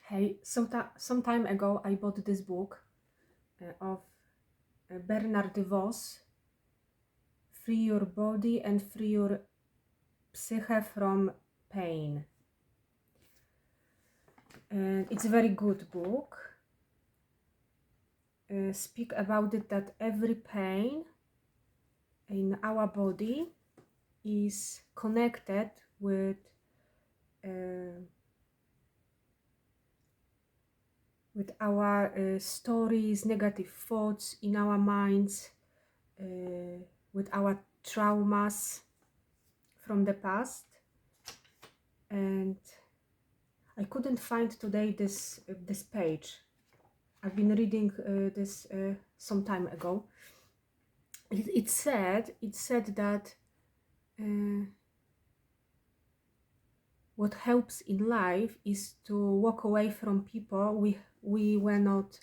Hey, some time ago I bought this book of Bernard Vos, Free Your Body and Free Your Psyche from Pain. And it's a very good book. Speak about it that every pain in our body is connected uh, with our stories, negative thoughts in our minds, with our traumas from the past. And I couldn't find today this page. I've been reading this some time ago. It said that what helps in life is to walk away from people we were not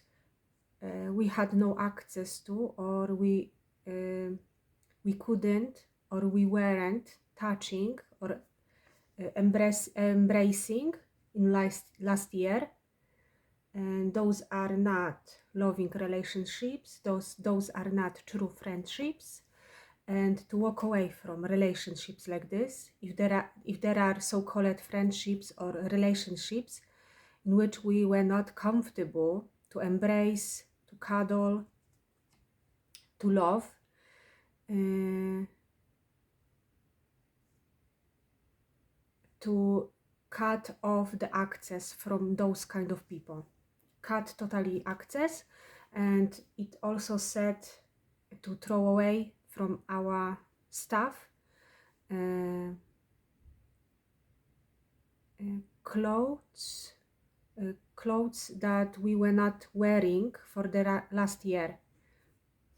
we had no access to, or we couldn't, or we weren't touching or embracing in last year. And those are not loving relationships, those are not true friendships. And to walk away from relationships like this, if there are so-called friendships or relationships in which we were not comfortable to embrace, to cuddle, to love, to cut off the access from those kind of people, cut totally access. And it also said to throw away from our stuff clothes that we were not wearing for the last year,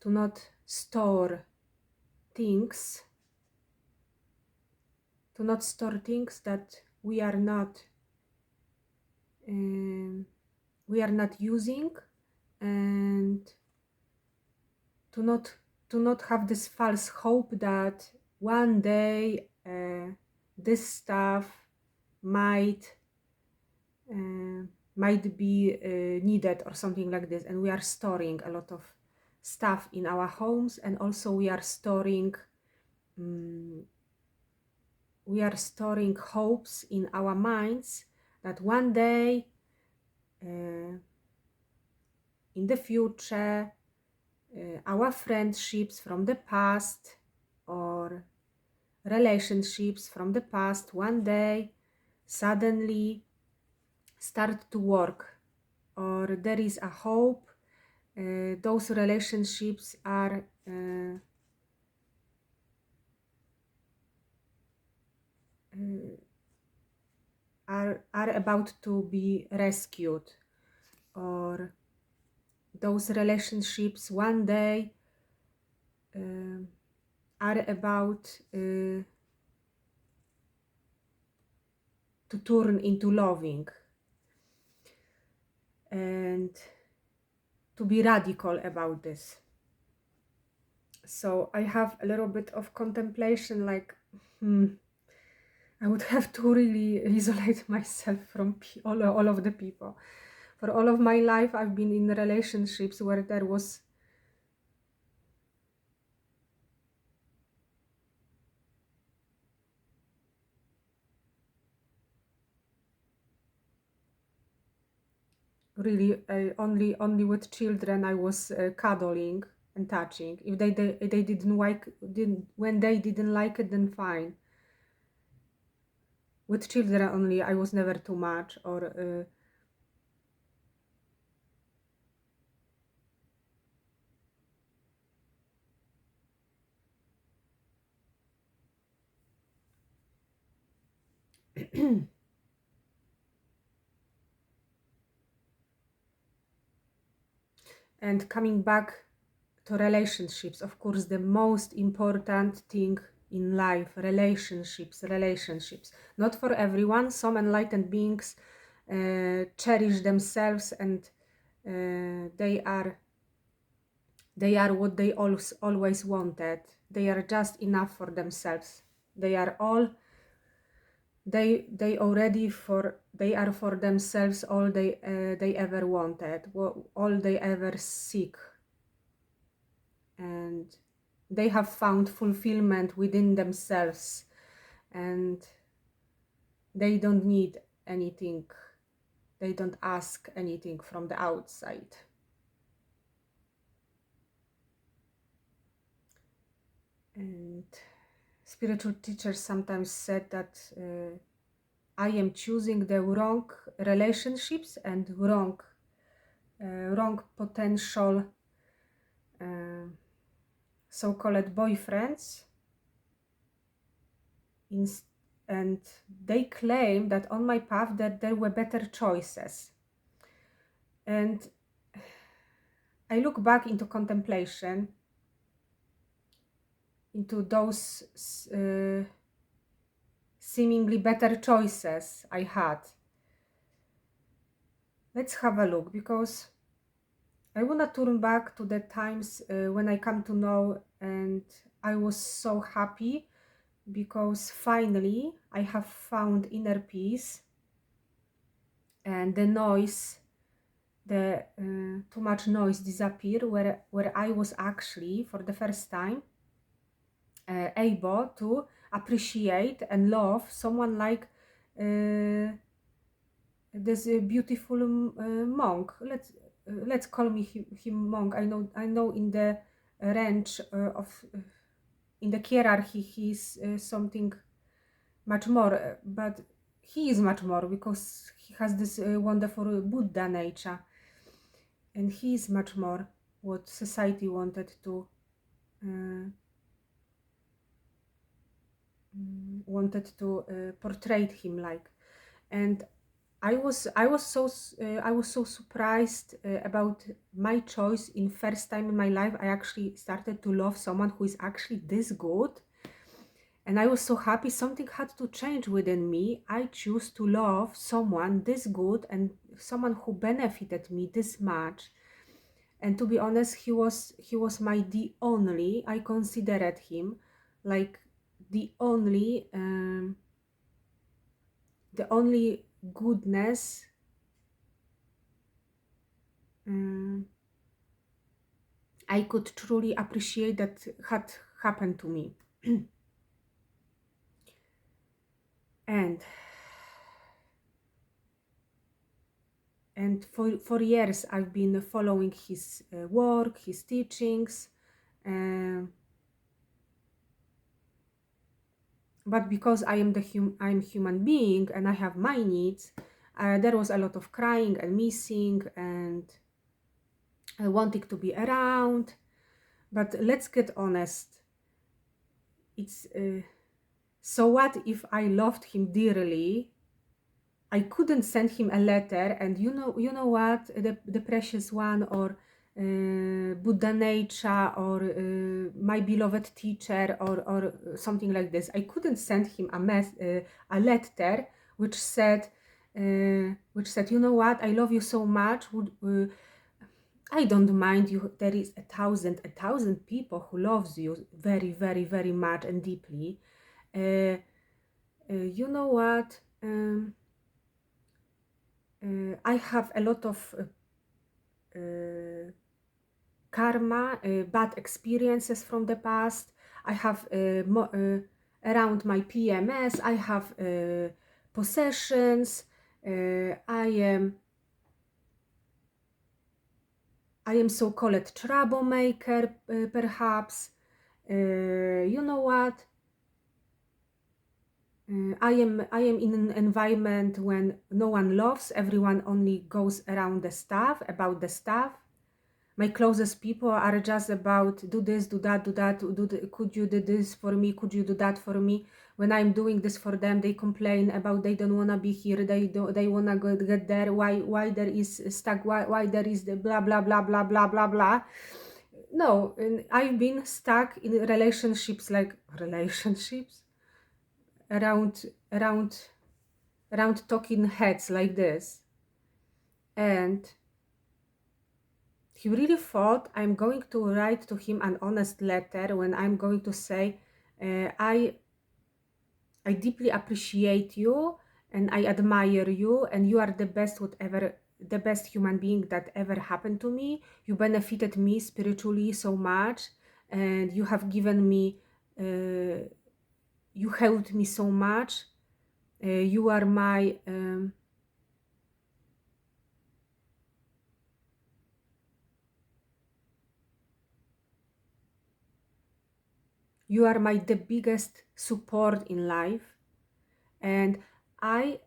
to not store things that we are not using, and to not have this false hope that one day this stuff might be needed or something like this. And we are storing a lot of stuff in our homes, and also we are storing hopes in our minds that one day in the future our friendships from the past or relationships from the past one day suddenly start to work, or there is a hope those relationships are about to be rescued, or those relationships one day are about to turn into loving, and to be radical about this. So I have a little bit of contemplation, like I would have to really isolate myself from all of the people. For all of my life I've been in relationships where there was really only with children I was cuddling and touching. If they didn't like, when they didn't like it, then fine. With children only I was never too much, or and coming back to relationships, of course the most important thing in life, relationships. Not for everyone. Some enlightened beings cherish themselves, and they are what they always wanted. They are just enough for themselves. They are all they are for themselves all they ever wanted, all they ever seek, and they have found fulfillment within themselves, and they don't need anything, they don't ask anything from the outside. And spiritual teachers sometimes said that I am choosing the wrong relationships and wrong potential so-called boyfriends, and they claim that on my path that there were better choices. And I look back into contemplation, into those seemingly better choices I had. Let's have a look, because I want to turn back to the times when I come to know, and I was so happy because finally I have found inner peace, and the noise, the too much noise disappeared, where I was actually for the first time able to appreciate and love someone like this beautiful monk. Let's call him monk. I know in the range of in the hierarchy he's something much more, but he is much more because he has this wonderful Buddha nature, and he is much more what society wanted to portray him like. And I was so surprised about my choice. In first time in my life I actually started to love someone who is actually this good, and I was so happy. Something had to change within me. I choose to love someone this good and someone who benefited me this much. And to be honest, he was the only, I considered him like the only goodness um, I could truly appreciate that had happened to me. and for years I've been following his work, his teachings, uh, but because I am I'm human being and I have my needs, there was a lot of crying and missing and wanting to be around. But let's get honest, it's so what if I loved him dearly? I couldn't send him a letter and you know what, the precious one, or Buddha nature, or my beloved teacher, or something like this. I couldn't send him a letter which said, you know what, I love you so much. I don't mind you. There is a thousand people who loves you very, very, very much and deeply. You know what? I have a lot of karma, bad experiences from the past. I have around my PMS. I have possessions. I am so-called troublemaker, perhaps. You know what? I am in an environment when no one loves, everyone only goes around the stuff, about the stuff. My closest people are just about do this, do that, could you do this for me? Could you do that for me? When I'm doing this for them, they complain about they don't wanna be here, they wanna get there, why there is stuck, why there is the blah blah blah blah blah blah blah. No, and I've been stuck in relationships around around around talking heads like this, and he really thought I'm going to write to him an honest letter when I'm going to say, I deeply appreciate you and I admire you, and you are the best whatever the best human being that ever happened to me. You benefited me spiritually so much, and you have given me you helped me so much. You are my you are my the biggest support in life, and I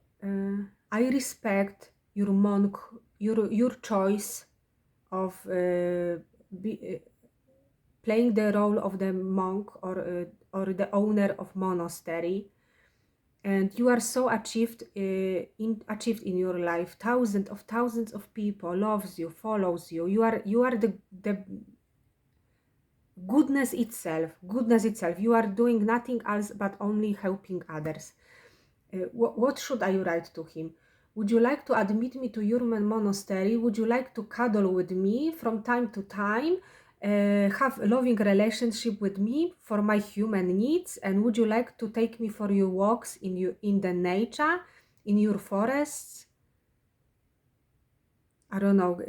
I respect your monk your choice of playing the role of the monk or the owner of monastery, and you are so achieved in your life. Thousands of people loves you, follows you. You are the goodness itself. You are doing nothing else but only helping others. What should I write to him? Would you like to admit me to your monastery? Would you like to cuddle with me from time to time? Have a loving relationship with me for my human needs? And would you like to take me for your walks in the nature, in your forests? I don't know.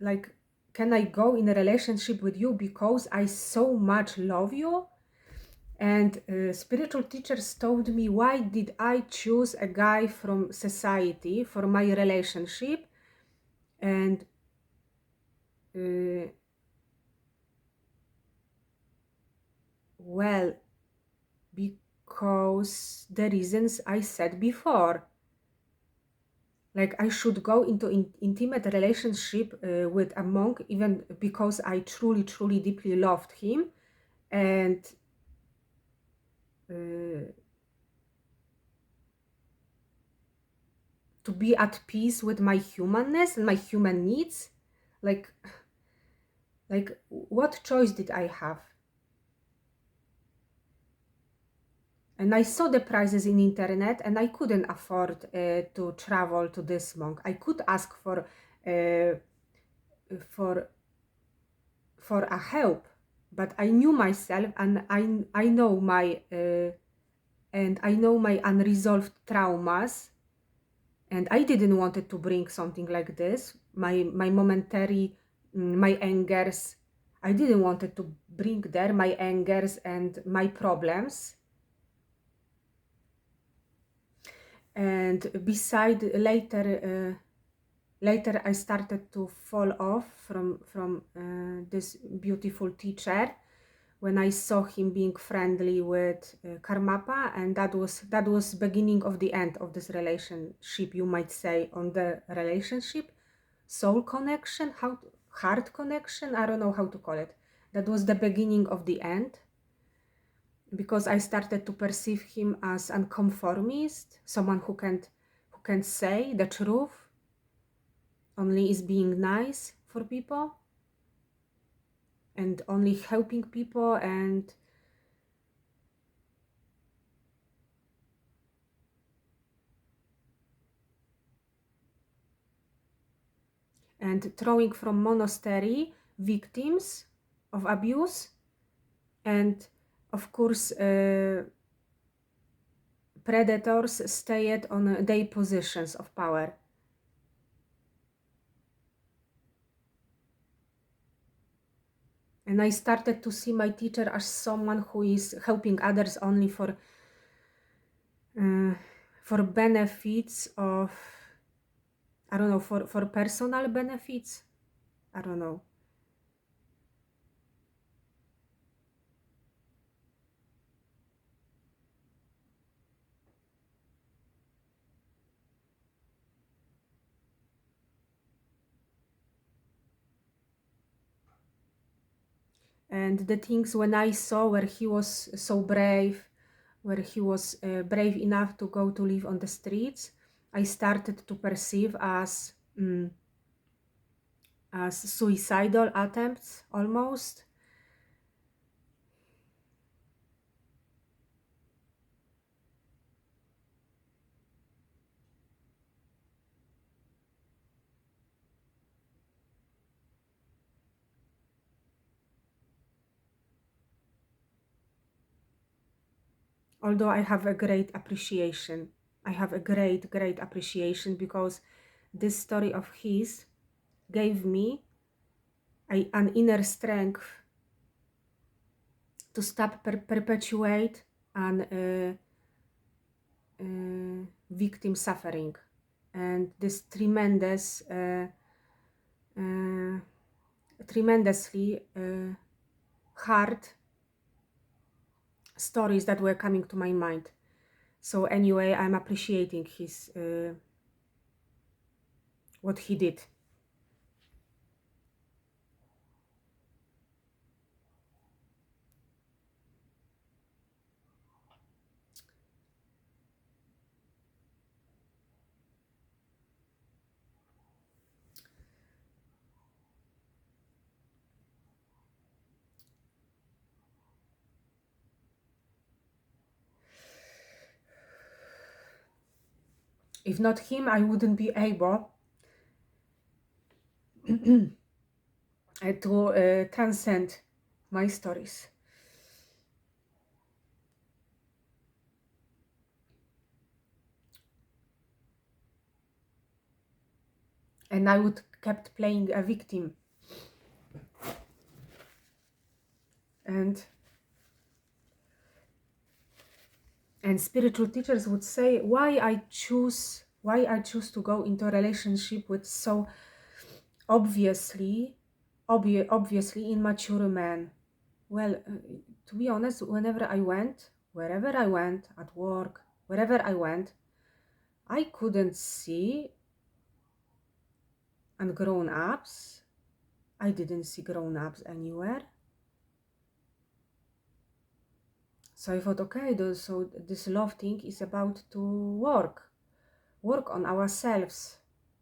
Like, can I go in a relationship with you because I so much love you? And spiritual teachers told me, why did I choose a guy from society for my relationship? And uh, well, because the reasons I said before. Like, I should go into intimate relationship with a monk, even because I truly deeply loved him, and uh, to be at peace with my humanness and my human needs. Like, what choice did I have? And I saw the prices in internet, and I couldn't afford to travel to this monk. I could ask uh, for for a help, but I knew myself, and I know my unresolved traumas, and I didn't want to bring something like this. My momentary my angers. I didn't want to bring there my angers and my problems. And beside later I started to fall off from this beautiful teacher when I saw him being friendly with Karmapa, and that was beginning of the end of this relationship, you might say, on the relationship, soul connection, heart connection, I don't know how to call it. That was the beginning of the end, because I started to perceive him as a conformist, someone who can say the truth, only is being nice for people and only helping people, and throwing from monastery victims of abuse, and of course predators stayed on their positions of power. And I started to see my teacher as someone who is helping others only uh, for benefits of, I don't know, for personal benefits. I don't know. And the things when I saw where he was so brave, where he was brave enough to go to live on the streets, I started to perceive as suicidal attempts almost. although I have a great appreciation. I have a great appreciation because this story of his gave me an inner strength to stop perpetuate an victim suffering, and this tremendously hard stories that were coming to my mind. So anyway, I'm appreciating his what he did. If not him, I wouldn't be able to transcend my stories. And I would kept playing a victim. And spiritual teachers would say why I choose to go into a relationship with so obviously immature man. Well, to be honest, wherever I went, at work, wherever I went, I couldn't see and grown-ups. I didn't see grown-ups anywhere. So I thought, okay, so this love thing is about to work on ourselves,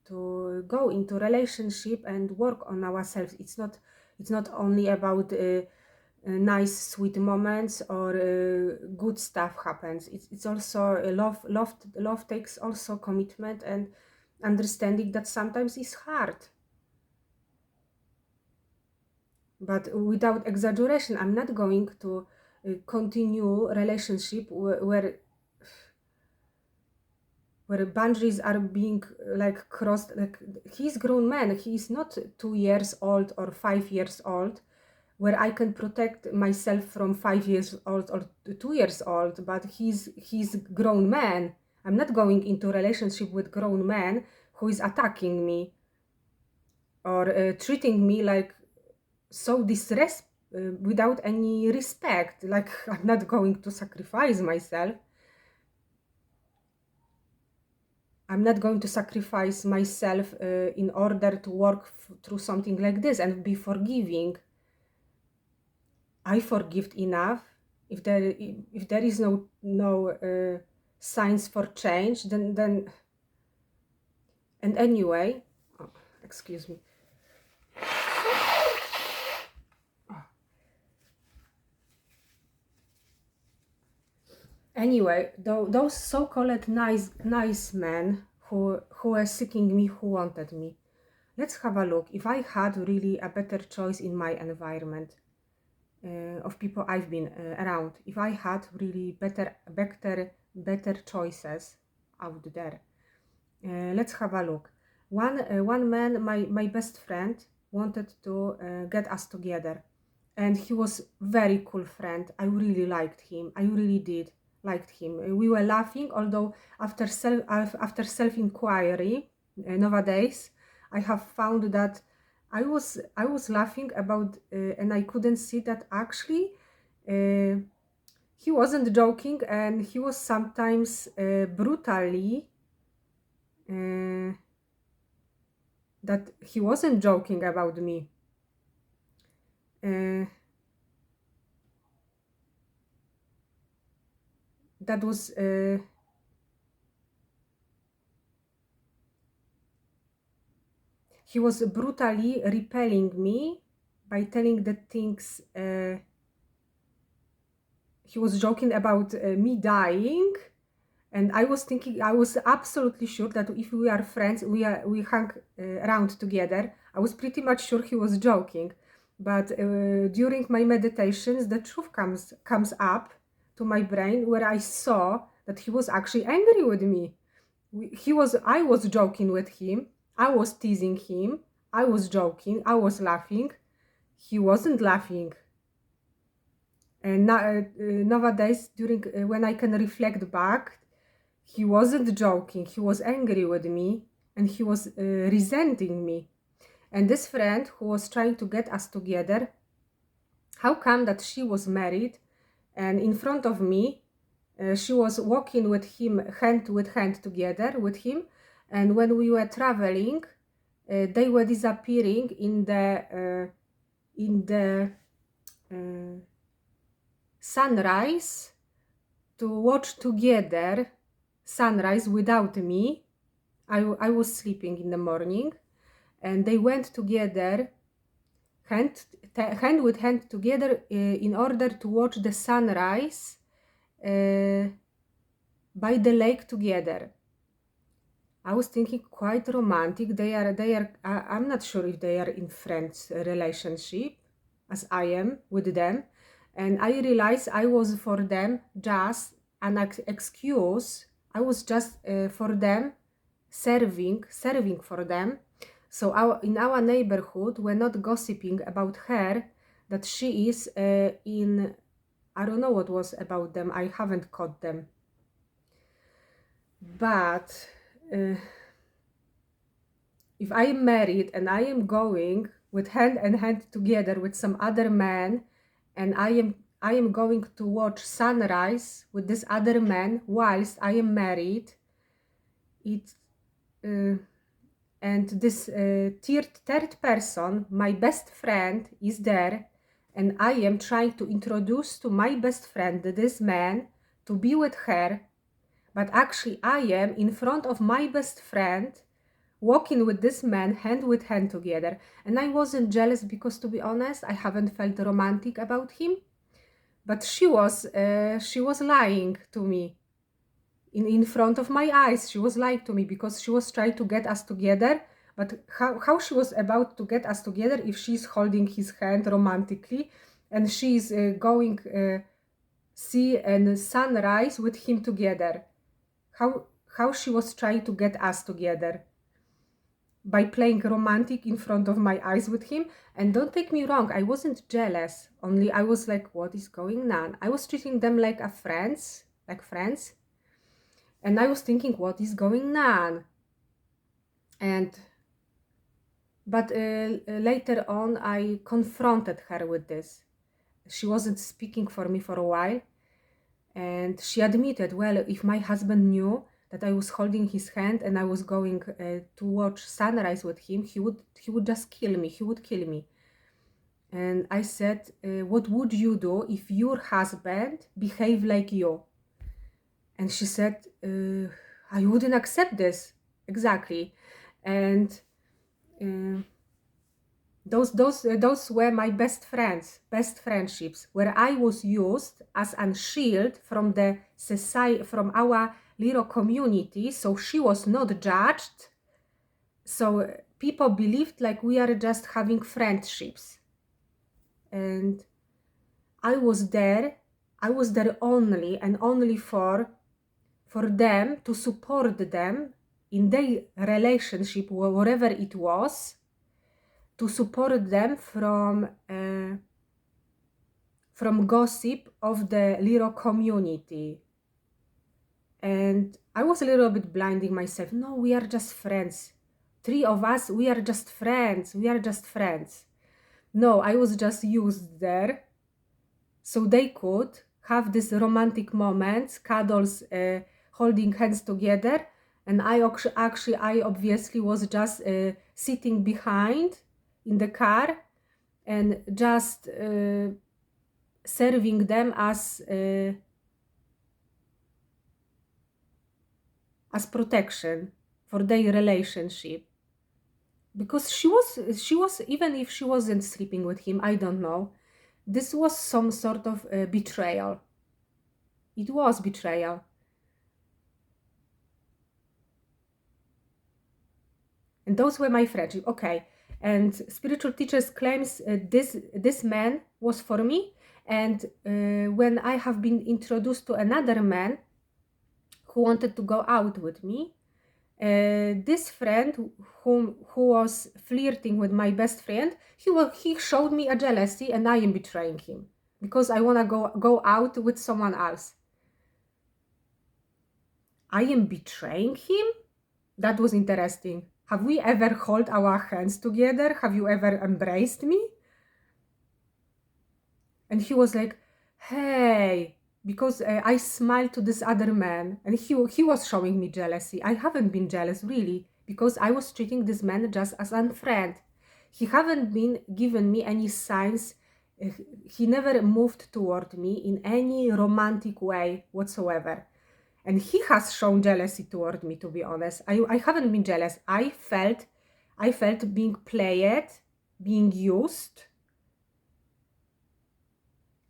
to go into relationship and work on ourselves. It's not only about nice sweet moments or good stuff happens. It's also love takes also commitment and understanding that sometimes it's hard. But without exaggeration, I'm not going to continue relationship where boundaries are being like crossed. Like, he's grown man, he is not 2 years old or 5 years old, where I can protect myself from 5 years old or 2 years old, but he's grown man. I'm not going into a relationship with grown man who is attacking me or treating me like so without any respect. Like, I'm not going to sacrifice myself. I'm not going to sacrifice myself in order to work through something like this and be forgiving. I forgive enough. If there is no signs for change, then and anyway, oh, excuse me. Anyway, those so-called nice men who were seeking me, who wanted me. Let's have a look. If I had really a better choice in my environment of people I've been around, if I had really better choices out there, let's have a look. One man, my best friend, wanted to get us together, and he was very cool friend. I really liked him. I really did liked him. We were laughing, although after self inquiry nowadays, I have found that I was laughing about, and I couldn't see that actually he wasn't joking, and he was sometimes brutally. That he wasn't joking about me. That was he was brutally repelling me by telling the things. He was joking about me dying, and I was thinking, I was absolutely sure that if we are friends, we hang around together. I was pretty much sure he was joking, but during my meditations, the truth comes up to my brain where I saw that he was actually angry with me. I was joking with him, I was teasing him, I was joking, I was laughing. He wasn't laughing. And nowadays, during when I can reflect back, he wasn't joking. He was angry with me, and he was resenting me. And this friend who was trying to get us together, how come that she was married, and in front of me, she was walking with him, hand with hand together with him, and when we were traveling, they were disappearing in the sunrise to watch together sunrise without me. I was sleeping in the morning, and they went together hand with hand together in order to watch the sunrise by the lake together. I was thinking quite romantic. I'm not sure if they are in friends relationship as I am with them. And I realized I was for them just an excuse. I was just for them serving for them. So in our neighborhood, we're not gossiping about her, that she is I don't know what was about them. I haven't caught them. But if I am married and I am going with hand in hand together with some other man, and I am going to watch sunrise with this other man whilst I am married, and this third person, my best friend, is there, and I am trying to introduce to my best friend this man to be with her, but actually I am in front of my best friend walking with this man hand with hand together. And I wasn't jealous because, to be honest, I haven't felt romantic about him, but she was lying to me in front of my eyes. She was lying to me because she was trying to get us together. But how she was about to get us together if she's holding his hand romantically and she's going see and sunrise with him together? How she was trying to get us together? By playing romantic in front of my eyes with him. And don't take me wrong, I wasn't jealous, only I was like, what is going on? I was treating them like friends. And I was thinking, what is going on? But later on, I confronted her with this. She wasn't speaking for me for a while, and she admitted, well, if my husband knew that I was holding his hand and I was going to watch sunrise with him, he would just kill me. He would kill me. And I said, what would you do if your husband behaved like you? And she said, I wouldn't accept this. Exactly. And those were my best friendships, where I was used as a shield from the society, from our little community. So she was not judged. So people believed like we are just having friendships. And I was there only and only for them, to support them in their relationship, whatever it was, to support them from gossip of the little community. And I was a little bit blinding myself. No, we are just friends. 3 of us, we are just friends. No, I was just used there so they could have these romantic moments, cuddles, holding hands together. And I obviously was just sitting behind in the car and just serving them as protection for their relationship. Because she was, even if she wasn't sleeping with him, I don't know, this was some sort of betrayal. It was betrayal. And those were my friendship. Okay. And spiritual teachers claims this man was for me, And when I have been introduced to another man who wanted to go out with me, this friend who was flirting with my best friend, he showed me a jealousy, and I am betraying him because I want to go out with someone else. I am betraying him? That was interesting. Have we ever held our hands together? Have you ever embraced me? And he was like, hey, because I smiled to this other man, and he was showing me jealousy. I haven't been jealous, really, because I was treating this man just as a friend. He haven't been given me any signs. He never moved toward me in any romantic way whatsoever. And he has shown jealousy toward me, to be honest. I haven't been jealous. I felt being played, being used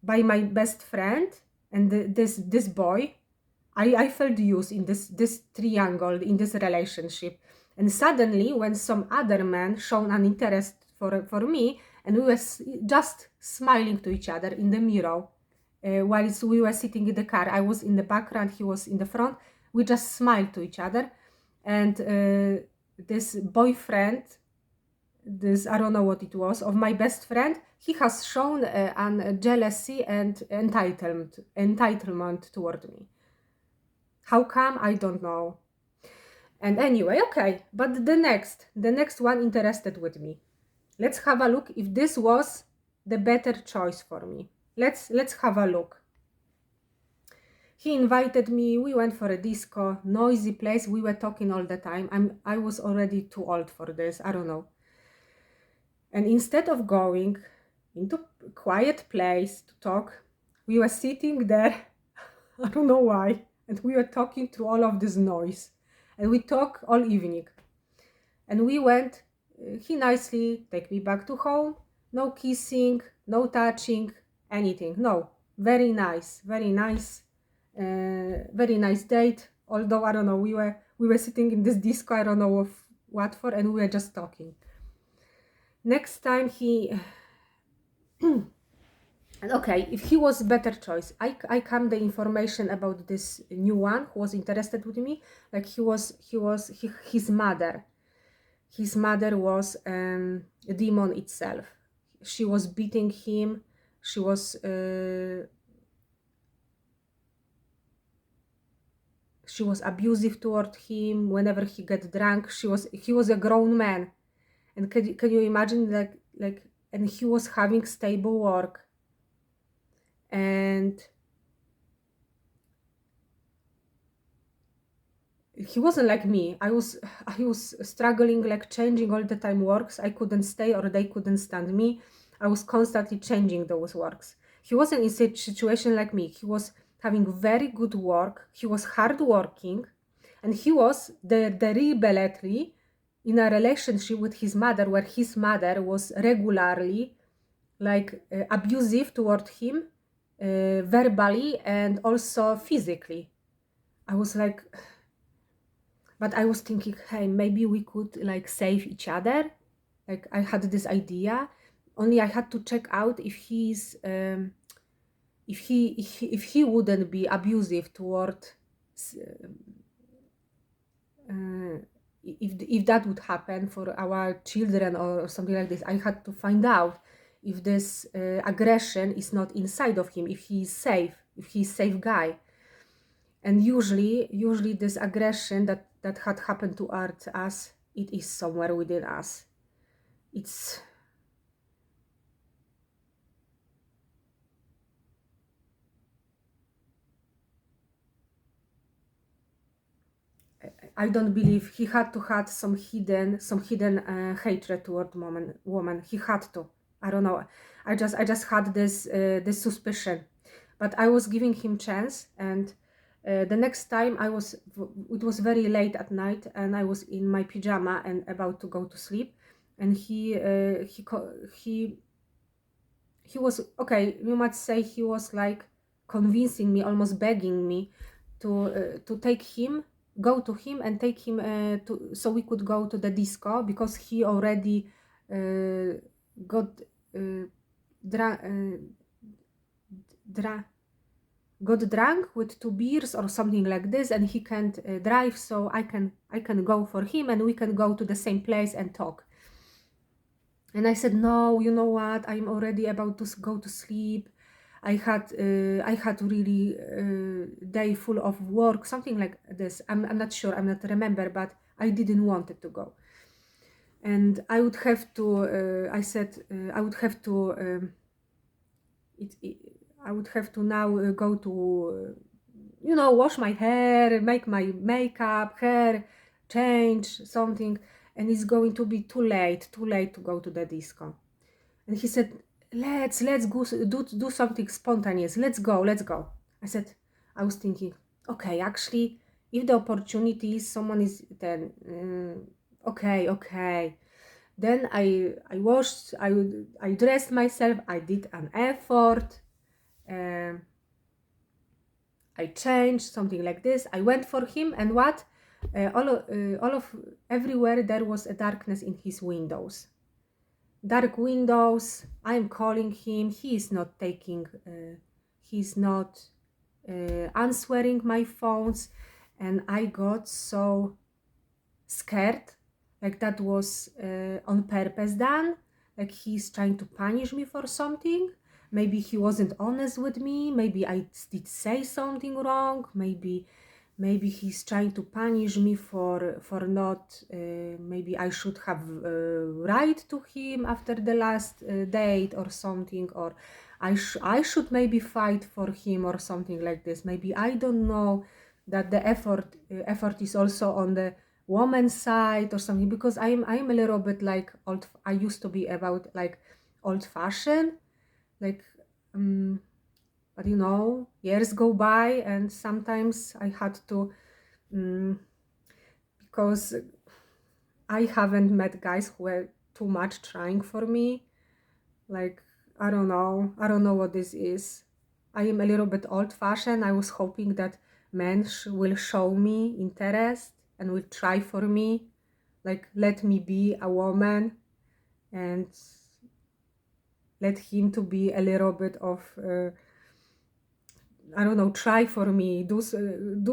by my best friend and this boy. I felt used in this triangle, in this relationship. And suddenly, when some other man shown an interest for me, and we were just smiling to each other in the mirror, whilst we were sitting in the car. I was in the background, he was in the front. We just smiled to each other. And this boyfriend, this, I don't know what it was, of my best friend, he has shown an jealousy and entitlement toward me. How come? I don't know. And anyway, okay, but the next one interested with me. Let's have a look if this was the better choice for me. Let's have a look. He invited me, we went for a disco, noisy place, we were talking all the time. I was already too old for this, I don't know. And instead of going into a quiet place to talk, we were sitting there, I don't know why, and we were talking through all of this noise. And we talked all evening. And we went, he nicely take me back to home, no kissing, no touching, anything, no. Very nice, very nice date. Although, I don't know, we were sitting in this disco, I don't know of what for, and we were just talking. Next time okay, if he was better choice, I come the information about this new one who was interested with me, like his mother. His mother was a demon itself. She was beating him. She was abusive toward him whenever he got drunk. He was a grown man, and can you imagine, like and he was having stable work, and he wasn't like me. I was struggling, like changing all the time works. I couldn't stay, or they couldn't stand me. I was constantly changing those works. He wasn't in such situation like me. He was having very good work. He was hardworking, and he was the rebellion in a relationship with his mother, where his mother was regularly like abusive toward him, verbally and also physically. I was like, but I was thinking, hey, maybe we could like save each other. Like I had this idea, only I had to check out if if he wouldn't be abusive toward if that would happen for our children or something like this. I had to find out if this aggression is not inside of him, if he's safe guy. And usually this aggression that had happened to us, it is somewhere within us. I don't believe he had to have some hidden hatred toward woman. He had to. I don't know. I just had this suspicion, but I was giving him chance. And the next time it was very late at night, and I was in my pajama and about to go to sleep, and he was, okay, you might say he was like convincing me, almost begging me to go to him and take him so we could go to the disco, because he already got got drunk with 2 beers or something like this, and he can't drive, so I can go for him, and we can go to the same place and talk. And I said, no, you know what? I'm already about to go to sleep. I had really day full of work, something like this. I'm not sure. I'm not remember, but I didn't want it to go. And I would have to. I said I would have to. I would have to now go to, wash my hair, make my makeup, hair, change something, and it's going to be too late to go to the disco. And he said, let's go do something spontaneous. Let's go. I said, I was thinking, okay, actually, if the opportunity is someone is then okay. Then I washed, I dressed myself. I did an effort. Um, I changed something like this. I went for him, and what? All of everywhere there was a darkness in his windows. Dark windows. I'm calling him. He is not taking. He's not answering my phones, and I got so scared, like that was on purpose done, like he's trying to punish me for something. Maybe he wasn't honest with me, maybe I did say something wrong, maybe he's trying to punish me for not maybe I should have write to him after the last date or something, or I should maybe fight for him or something like this. Maybe I don't know that the effort is also on the woman's side or something, because I'm a little bit like old. I used to be about like old fashioned, like but years go by, and sometimes I had to because I haven't met guys who were too much trying for me. Like, I don't know what this is. I am a little bit old fashioned. I was hoping that men will show me interest and will try for me, like let me be a woman, and let him to be a little bit of I don't know, try for me, do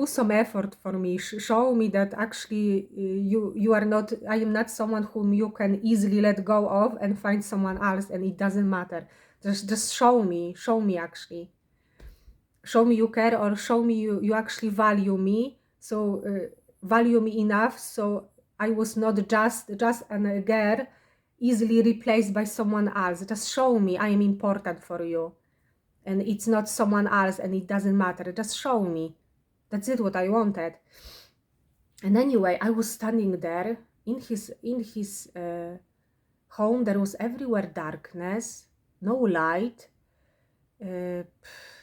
some effort for me, show me that actually you are not, I am not someone whom you can easily let go of and find someone else, and it doesn't matter. Just show me actually. Show me you care, or show me you actually value me. So value me enough so I was not just a girl easily replaced by someone else. Just show me I am important for you, and it's not someone else, and it doesn't matter. Just show me. That's it, what I wanted. And anyway, I was standing there in his home. There was everywhere darkness, no light, no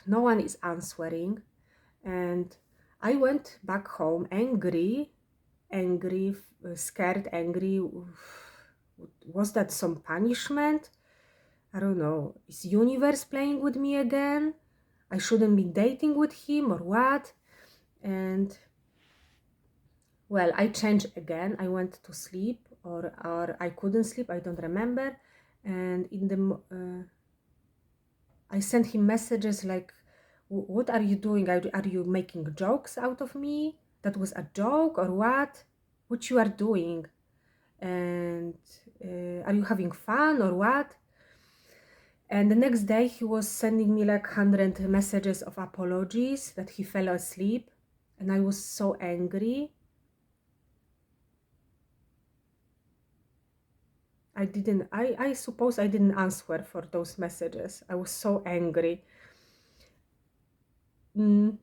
one is answering, and I went back home angry, scared, angry. Was that some punishment? I don't know. Is universe playing with me again? I shouldn't be dating with him, or what? And well, I changed again. I went to sleep, or I couldn't sleep. I don't remember. And I sent him messages like, "What are you doing? Are you making jokes out of me? That was a joke, or what? What you are doing? And are you having fun, or what?" And the next day he was sending me like 100 messages of apologies that he fell asleep, and I was so angry. I suppose I didn't answer for those messages. I was so angry. And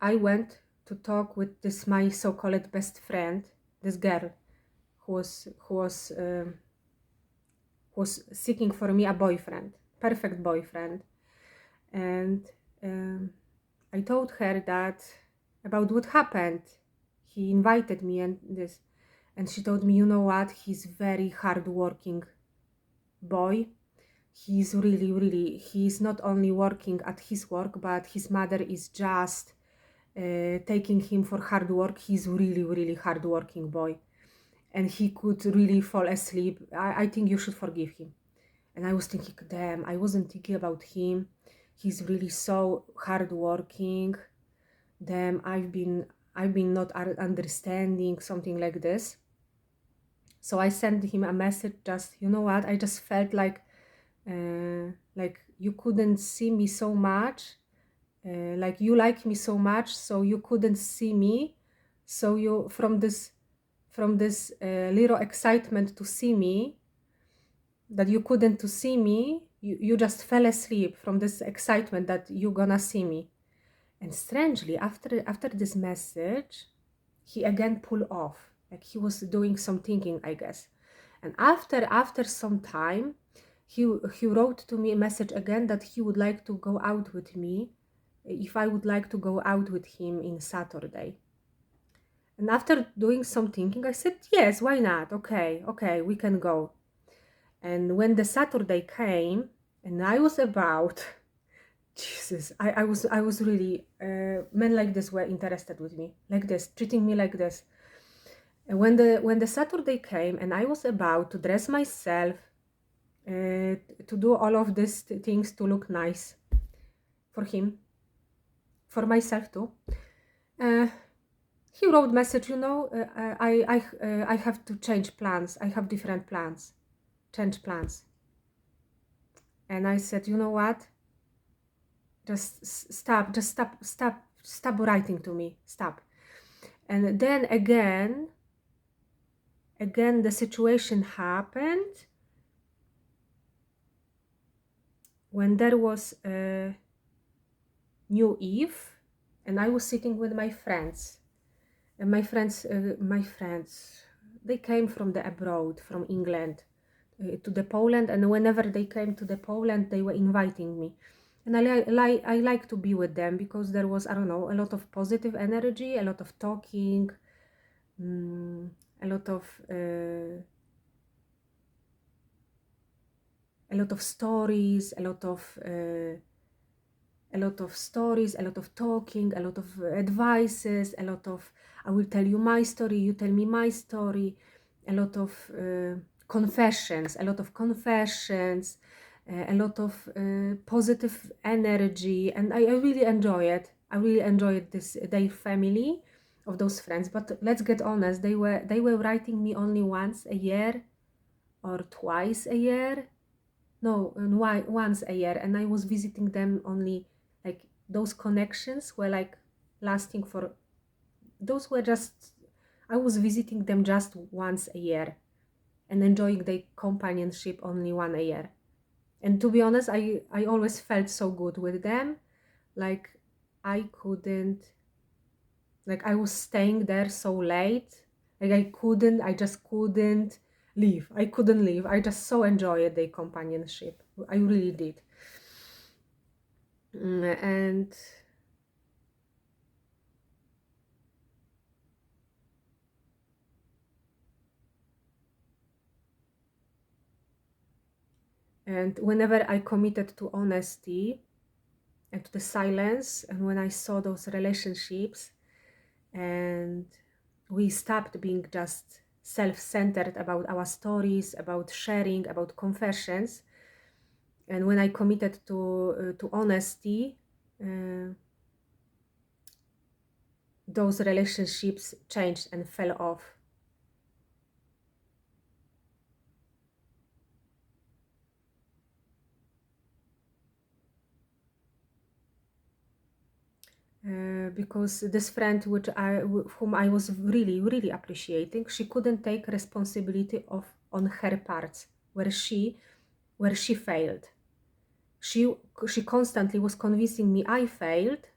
I went to talk with this my so-called best friend, this girl who was seeking for me a boyfriend, perfect boyfriend. And I told her that about what happened. He invited me and she told me, you know what, he's very hardworking boy. He's really, he's not only working at his work, but his mother is just taking him for hard work. He's really hardworking boy, and he could really fall asleep. I think you should forgive him. And I was thinking, damn, I wasn't thinking about him. He's really so hardworking. Damn, I've been not understanding something like this. So I sent him a message. Just, you know what? I just felt like you couldn't see me so much, like you like me so much, so you couldn't see me. So you from this little excitement to see me, that you couldn't to see me, you just fell asleep from this excitement that you're gonna see me. And strangely, after this message, he again pulled off, like he was doing some thinking, I guess. And after some time, he wrote to me a message again that he would like to go out with me, if I would like to go out with him in Saturday. And after doing some thinking, I said, yes, why not? Okay, we can go. And when the Saturday came, and I was about, Jesus, I was really, men like this were interested with me, like this, treating me like this. And when the Saturday came, and I was about to dress myself, to do all of these things to look nice for him, for myself too, uh, he wrote message, I have to change plans. I have different plans, change plans. And I said, you know what? Stop writing to me. Stop. And then again, the situation happened when there was a New Eve, and I was sitting with my friends. And my friends, they came from the abroad, from England, to the Poland, and whenever they came to the Poland, they were inviting me. And I like to be with them because there was, I don't know, a lot of positive energy, a lot of talking, a lot of stories, a lot of talking, a lot of advices, a lot of, I will tell you my story, you tell me my story, a lot of confessions, a lot of positive energy, and I really enjoy it. I really enjoyed this, their family of those friends. But let's get honest, they were writing me only once a year or twice a year. No, and why once a year, and I was visiting them only, like those connections were like lasting for, those were just, I was visiting them just once a year and enjoying their companionship only one a year. And to be honest, I always felt so good with them, like I couldn't, like I was staying there so late, like I just couldn't leave. I couldn't leave. I just so enjoyed their companionship. I really did. And whenever I committed to honesty and to the silence, and when I saw those relationships, and we stopped being just self-centered about our stories, about sharing, about confessions, and when I committed to honesty, uh, those relationships changed and fell off. Because this friend, whom I was really, really appreciating, she couldn't take responsibility on her parts where she failed. She constantly was convincing me I failed,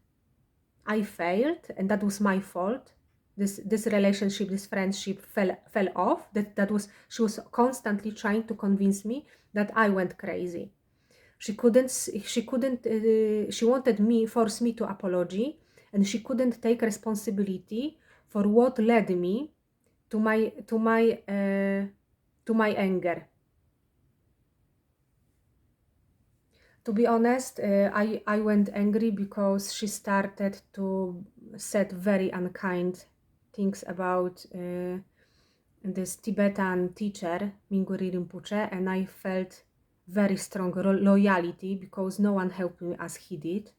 and that was my fault. This relationship, this friendship fell off. That was, she was constantly trying to convince me that I went crazy. She wanted me, force me to apology, and she couldn't take responsibility for what led me to my anger. To be honest, I went angry because she started to said very unkind things about this Tibetan teacher, Minguri Rinpoche, and I felt very strong loyalty, because no one helped me as he did.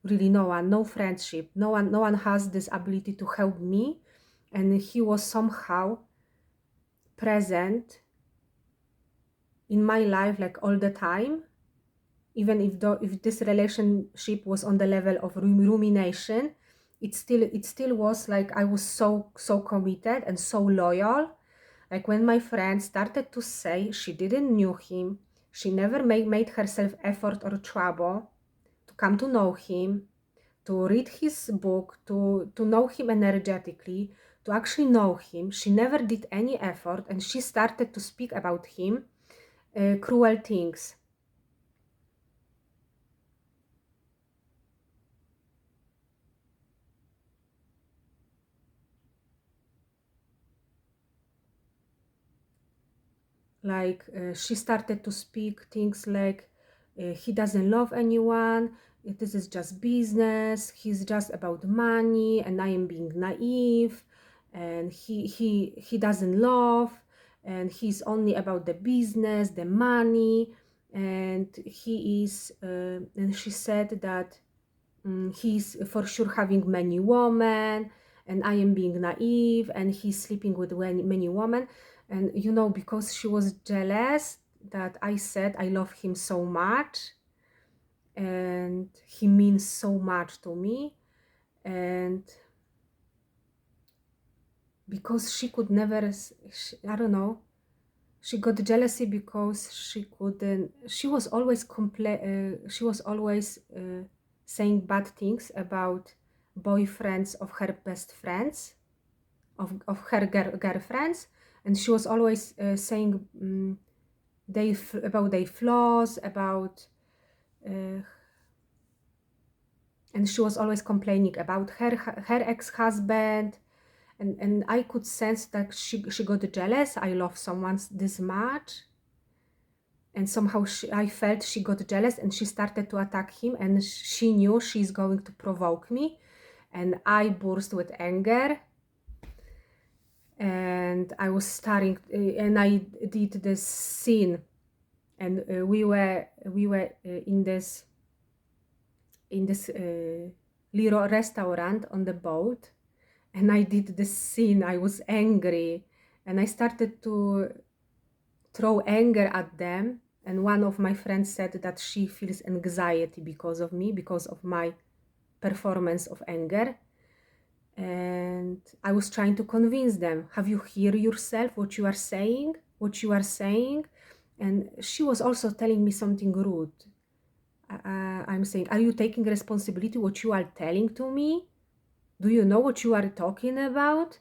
Really, no one, no friendship, no one has this ability to help me. And he was somehow present in my life, like all the time, even if this relationship was on the level of rumination. It still was like I was so committed and so loyal. Like when my friend started to say she didn't knew him, she never made herself effort or trouble to come to know him, to read his book, to know him energetically, to actually know him. She never did any effort, and she started to speak about him cruel things. Like she started to speak things like he doesn't love anyone, this is just business, he's just about money, and I am being naive, and he doesn't love, and he's only about the business, the money, and he is and she said that he's for sure having many women, and I am being naive, and he's sleeping with many women. And because she was jealous that I said I love him so much, and he means so much to me, and because she could never, I don't know, she got jealousy because she couldn't, she was always saying bad things about boyfriends of her best friends, of her girlfriends, and she was always saying about their flaws, about uh, and she was always complaining about her ex-husband, and I could sense that she got jealous. I love someone this much, and somehow I felt she got jealous, and she started to attack him, and she knew she's going to provoke me, and I burst with anger, and I was starting and I did this scene, and we were in this little restaurant on the boat, and I did this scene. I was angry, and I started to throw anger at them, and one of my friends said that she feels anxiety because of me, because of my performance of anger. And I was trying to convince them, have you heard yourself what you are saying? And she was also telling me something rude. I'm saying, are you taking responsibility what you are telling to me? Do you know what you are talking about?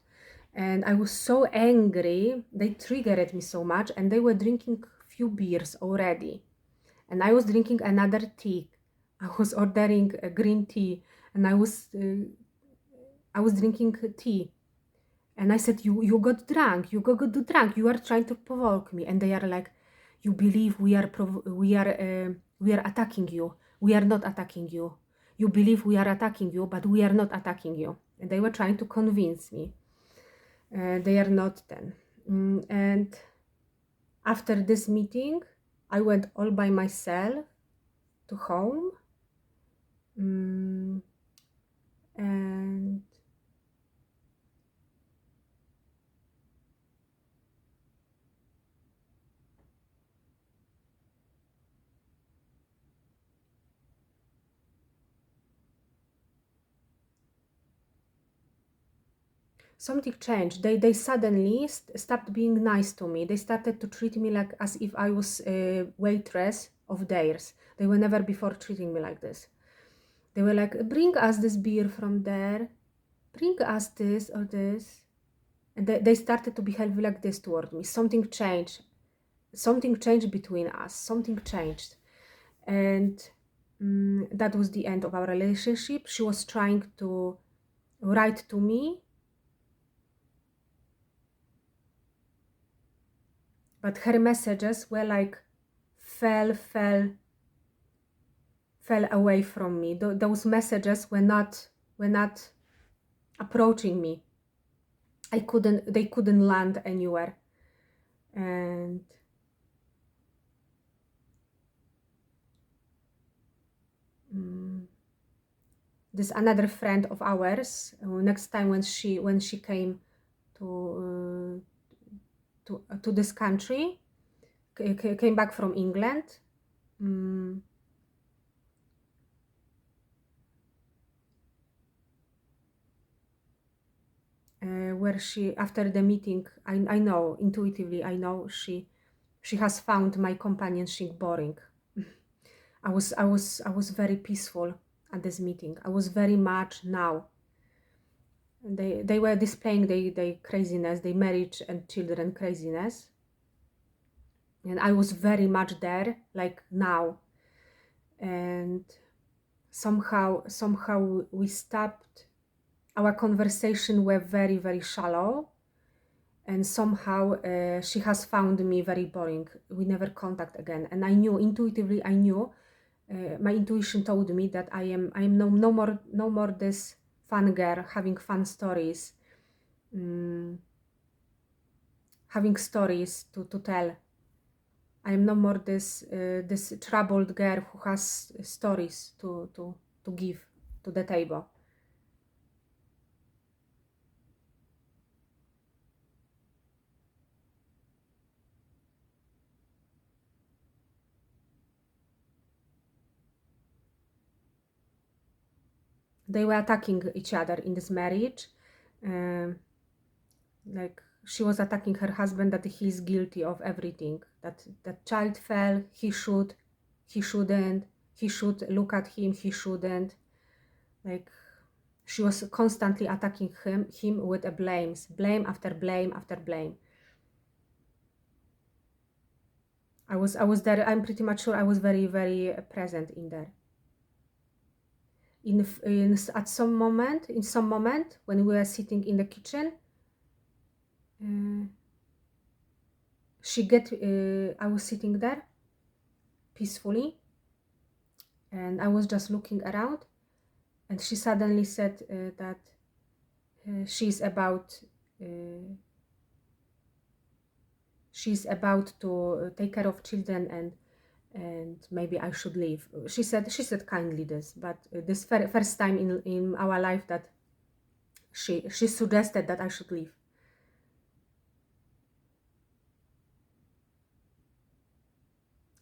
And I was so angry. They triggered me so much, and they were drinking few beers already, and I was drinking another tea. I was ordering a green tea, and I was drinking tea, and I said, you got drunk, you are trying to provoke me. And they are like, you believe we are attacking you. We are not attacking you. You believe we are attacking you, but we are not attacking you. And they were trying to convince me. They are not then. And after this meeting, I went all by myself to home. And something changed. They suddenly stopped being nice to me. They started to treat me like as if I was a waitress of theirs. They were never before treating me like this. They were like, bring us this beer from there, bring us this or this. And they started to behave like this toward me. Something changed. Something changed between us. Something changed. And that was the end of our relationship. She was trying to write to me, but her messages were like fell away from me. Those messages were not approaching me. They couldn't land anywhere. And this another friend of ours, next time when she came to to this country, came back from England. Where she, after the meeting, I know intuitively, I know she has found my companionship boring. I was very peaceful at this meeting. I was very much now. They were displaying their craziness, their marriage and children craziness, and I was very much there, like now. And somehow we stopped. Our conversation were very, very shallow, and somehow she has found me very boring. We never contact again, and I knew intuitively. I knew my intuition told me that I am no more this fun girl having fun stories, having stories to tell. I am no more this troubled girl who has stories to give to the table. They were attacking each other in this marriage. Like she was attacking her husband that he is guilty of everything. That child fell, he shouldn't, he should look at him, he shouldn't. Like she was constantly attacking him with a blame after blame after blame. I was there. I'm pretty much sure I was very, very present in there. In some moment when we were sitting in the kitchen, I was sitting there peacefully, and I was just looking around, and she suddenly said that she's about to take care of children, and maybe I should leave. She said kindly this, but this first time in our life that she suggested that I should leave.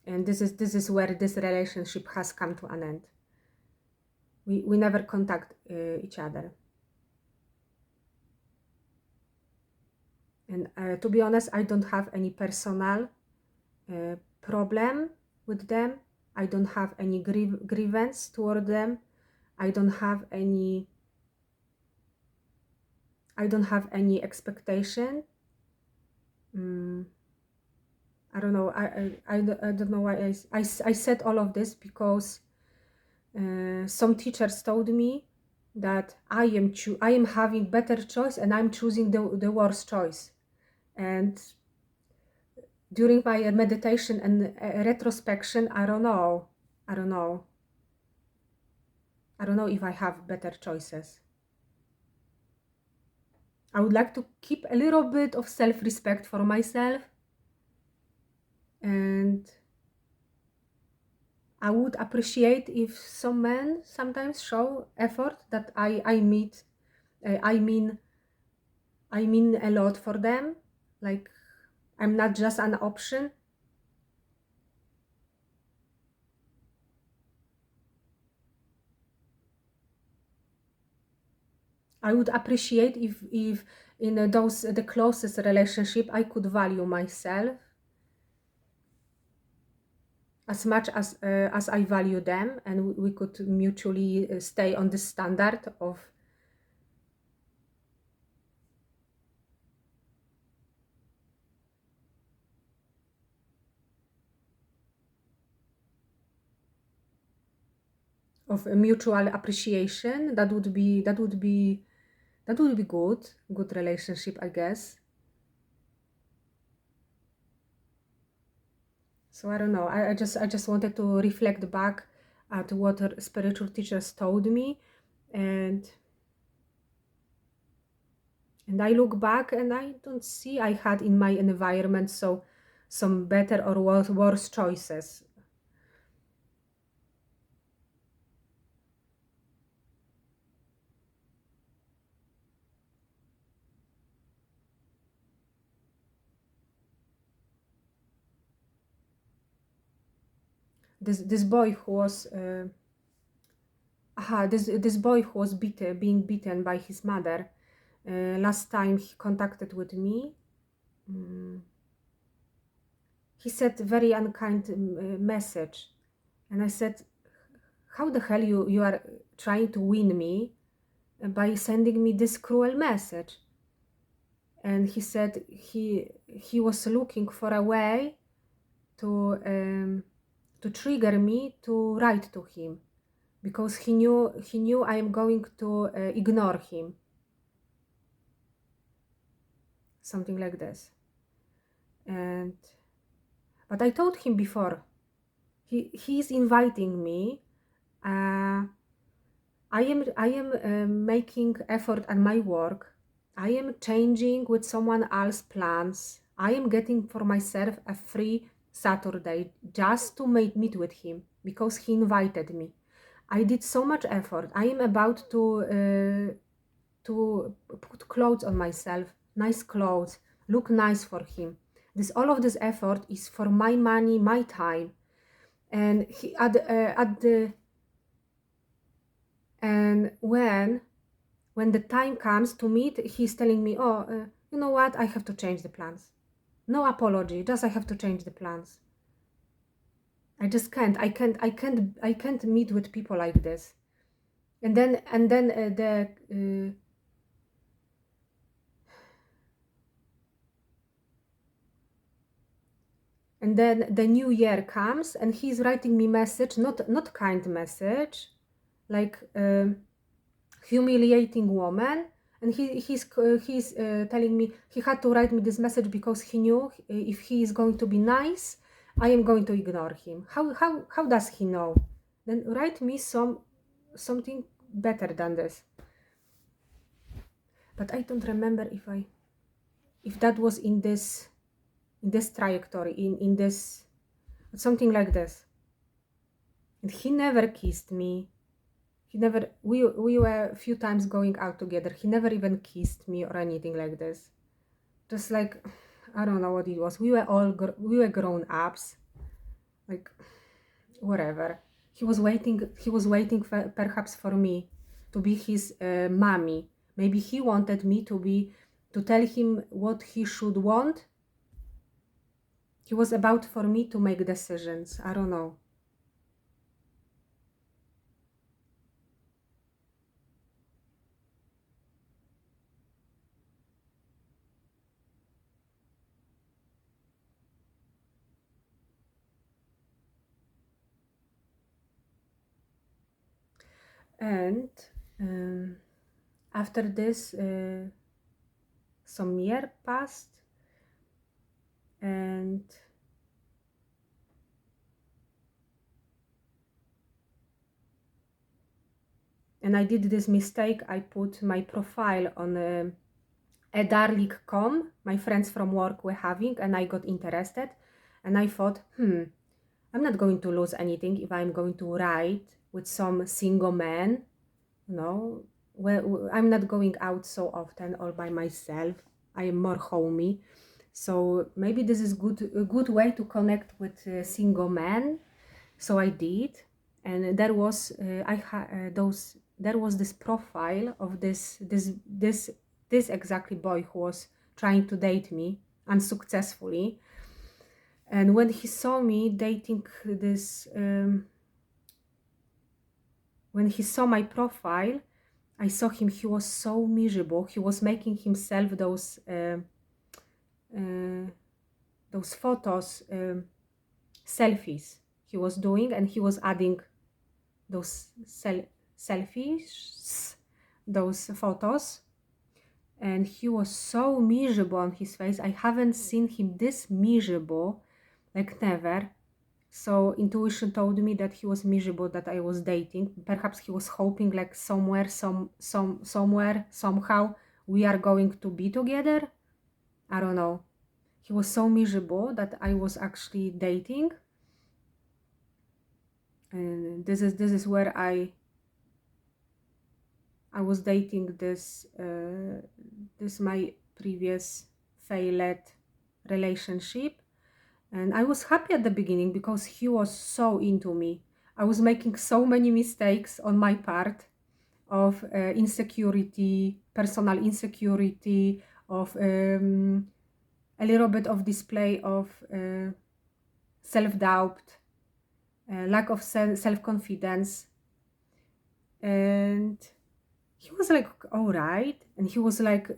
And this is where this relationship has come to an end. We never contact each other. And to be honest, I don't have any personal problem with them. I don't have any grievance toward them. I don't have any expectation. I don't know. I don't know why I said all of this, because some teachers told me that I am having better choice and I'm choosing the worst choice. And during my meditation and retrospection, I don't know if I have better choices. I would like to keep a little bit of self-respect for myself, and I would appreciate if some men sometimes show effort that I meet. I mean a lot for them. Like I'm not just an option. I would appreciate if in the closest relationship I could value myself as much as I value them, and we could mutually stay on the standard of a mutual appreciation. That would be good relationship, I guess. So I don't know. I just wanted to reflect back at what her spiritual teachers told me, and I look back and I don't see I had in my environment some better or worse choices. this boy who was this boy who was being beaten by his mother. Last time he contacted with me, he said very unkind message, and I said, how the hell you are trying to win me by sending me this cruel message? And he said he was looking for a way to trigger me to write to him, because he knew I am going to ignore him, something like this. But I told him before, he's inviting me. I am making effort at my work. I am changing with someone else's plans. I am getting for myself a free Saturday just to meet with him because he invited me. I did so much effort. I am about to put clothes on myself, nice clothes, look nice for him. All of this effort is for my money, my time, and he and when the time comes to meet, he's telling me, oh, you know what, I have to change the plans. No apology, just I have to change the plans. I just can't. I can't meet with people like this. And then the new year comes, and he's writing me message, not kind message, like humiliating woman. And he's telling me he had to write me this message because he knew if he is going to be nice, I am going to ignore him. How does he know? Then write me something better than this. But I don't remember if that was in this trajectory, in this, something like this. And he never kissed me. We were a few times going out together. He never even kissed me or anything like this. Just like, I don't know what it was. We were grown ups, like whatever. He was waiting perhaps for me to be his mommy. Maybe he wanted me to tell him what he should want. He was about for me to make decisions. I don't know. And after this, some year passed, and I did this mistake. I put my profile on a darling.com. My friends from work were having, and I got interested, and I thought, I'm not going to lose anything if I'm going to write with some single man, you know. I'm not going out so often all by myself. I am more homey, so maybe this is a good way to connect with single men. So I did, and there was there was this profile of this exactly boy who was trying to date me unsuccessfully. And when he saw me dating this, when he saw my profile, I saw him. He was so miserable. He was making himself those photos, selfies he was doing, and he was adding those selfies, those photos. And he was so miserable on his face. I haven't seen him this miserable, like never. So intuition told me that he was miserable, that I was dating. Perhaps he was hoping like somewhere, somehow we are going to be together. I don't know. He was so miserable that I was actually dating. And this is where I was dating this my previous failed relationship. And I was happy at the beginning because he was so into me. I was making so many mistakes on my part of insecurity, personal insecurity, of a little bit of display of self-doubt, lack of self-confidence. And he was like, all right. And he was like,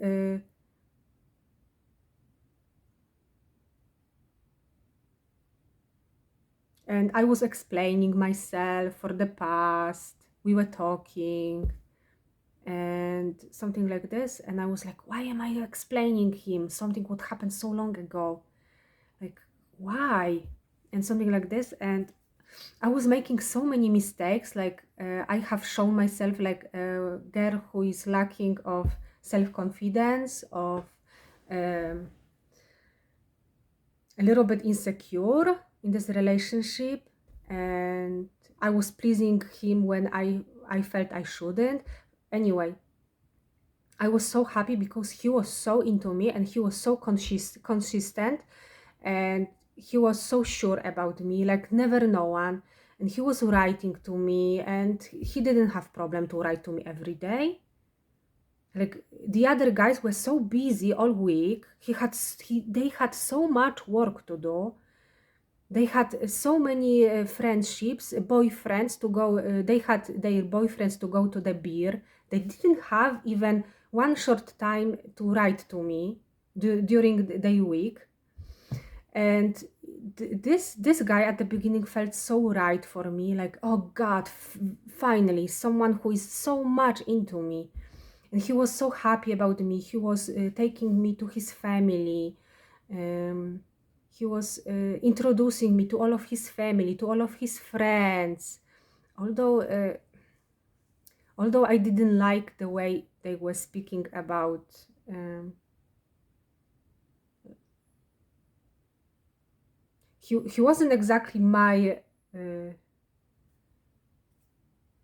and I was explaining myself for the past. We were talking and something like this. And I was like, why am I explaining him something what happened so long ago? Like, why? And something like this. And I was making so many mistakes. Like, I have shown myself like a girl who is lacking of self-confidence, of um, a little bit insecure in this relationship, and I was pleasing him when I felt I shouldn't. Anyway, I was so happy because he was so into me and he was so consistent, and he was so sure about me, like never no one. And he was writing to me, and he didn't have problem to write to me every day. Like the other guys were so busy all week. They had so much work to do. They had so many friendships, boyfriends to go. They had their boyfriends to go to the beer. They didn't have even one short time to write to me during the week. And this guy at the beginning felt so right for me. Like, oh God, finally someone who is so much into me. And he was so happy about me. He was taking me to his family. Um, he was introducing me to all of his family, to all of his friends. Although, although I didn't like the way they were speaking about. He wasn't exactly my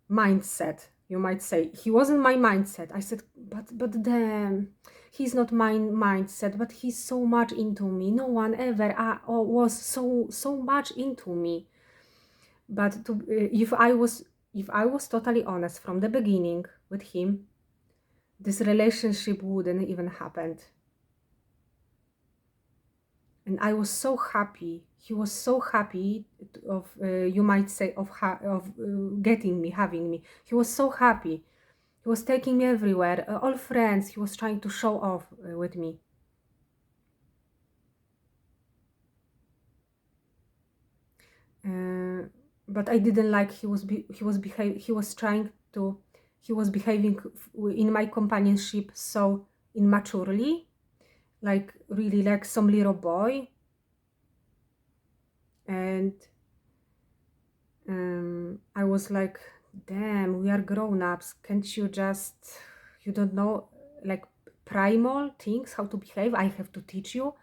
mindset, you might say. He wasn't my mindset. I said, but then he's not my mindset, but he's so much into me. No one ever was so much into me. But if I was totally honest from the beginning with him, this relationship wouldn't even happened. And I was so happy. He was so happy of you might say of getting me, having me. He was so happy. He was taking me everywhere, all friends. He was trying to show off with me. But I didn't like he was behaving in my companionship so immaturely, like really like some little boy. And I was like, damn, we are grown-ups. Can't you just, you don't know, like primal things, how to behave? I have to teach you.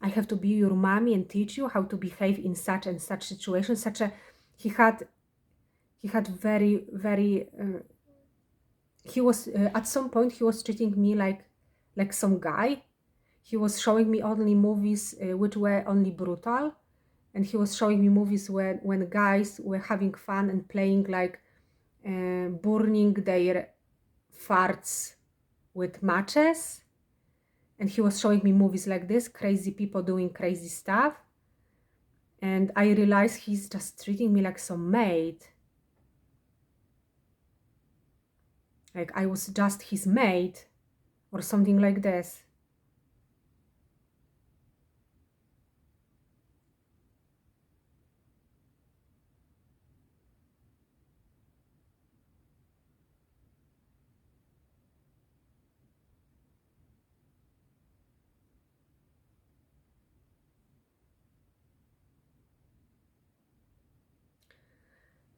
I have to be your mommy and teach you how to behave in such and such situations. He had very, he was, at some point, he was treating me like some guy. He was showing me only movies which were only brutal. And he was showing me movies when guys were having fun and playing like burning their farts with matches. And he was showing me movies like this, crazy people doing crazy stuff. And I realized he's just treating me like some maid. Like I was just his maid or something like this.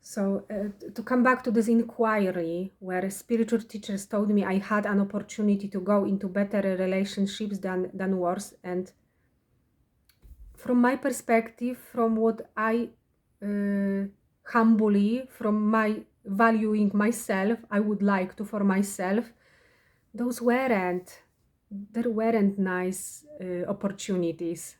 So to come back to this inquiry where spiritual teachers told me I had an opportunity to go into better relationships than worse. And from my perspective, from what I humbly, from my valuing myself, I would like to for myself, there weren't, nice opportunities.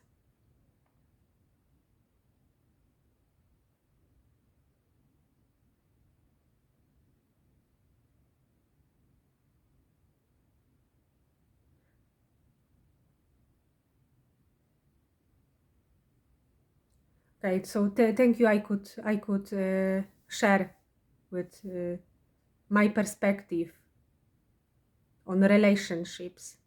Okay, so thank you. I could share with my perspective on relationships.